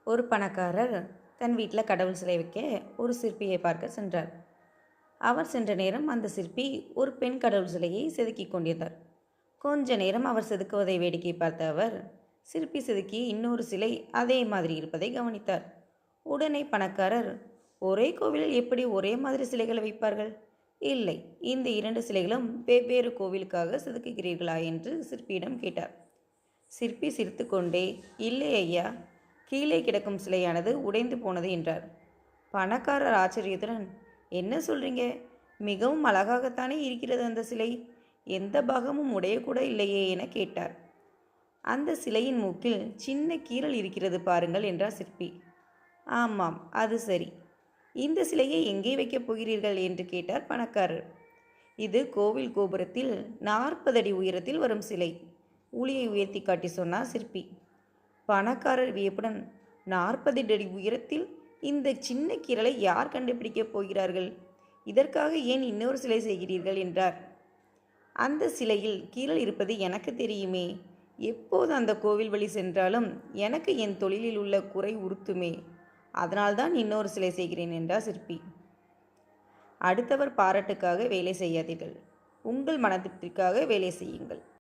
ஒரு பணக்காரர் தன் வீட்டில் கடவுள் சிலை வைக்க ஒரு சிற்பியை பார்க்க சென்றார். அவர் சென்ற நேரம் அந்த சிற்பி ஒரு பெண் கடவுள் சிலையை செதுக்கிக் கொண்டிருந்தார். கொஞ்ச நேரம் அவர் செதுக்குவதை வேடிக்கை பார்த்த அவர் சிற்பி செதுக்கிய இன்னொரு சிலை அதே மாதிரி இருப்பதை கவனித்தார். உடனே பணக்காரர், ஒரே கோவிலில் எப்படி ஒரே மாதிரி சிலைகளை வைப்பார்கள்? இல்லை, இந்த இரண்டு சிலைகளும் வெவ்வேறு கோவிலுக்காக செதுக்குகிறீர்களா என்று சிற்பியிடம் கேட்டார். சிற்பி சிரித்துக்கொண்டே, இல்லை ஐயா, கீழே கிடக்கும் சிலையானது உடைந்து போனது என்றார். பணக்காரர் ஆச்சரியத்துடன், என்ன சொல்றீங்க? மிகவும் அழகாகத்தானே இருக்கிறது அந்த சிலை, எந்த பாகமும் உடையக்கூட இல்லையே என கேட்டார். அந்த சிலையின் மூக்கில் சின்ன கீறல் இருக்கிறது பாருங்கள் என்றார் சிற்பி. ஆமாம், அது சரி. இந்த சிலையை எங்கே வைக்கப் போகிறீர்கள் என்று கேட்டார் பணக்காரர். இது கோவில் கோபுரத்தில் 40 அடி உயரத்தில் வரும் சிலை, ஊழியை உயர்த்தி காட்டி சொன்னார் சிற்பி. பணக்காரர் வியப்புடன், 40 அடி உயரத்தில் இந்த சின்ன கீறலை யார் கண்டுபிடிக்கப் போகிறார்கள்? இதற்காக ஏன் இன்னொரு சிலை செய்கிறீர்கள் என்றார். அந்த சிலையில் கீறல் இருப்பது எனக்கு தெரியுமே, எப்போது அந்த கோவில் வழி சென்றாலும் எனக்கு என் தொழிலில் உள்ள குறை உறுத்துமே, அதனால்தான் இன்னொரு சிலை செய்கிறேன் என்றார் சிற்பி. அடுத்தவர் பாராட்டுக்காக வேலை செய்யாதீர்கள், உங்கள் மனதிற்காக வேலை செய்யுங்கள்.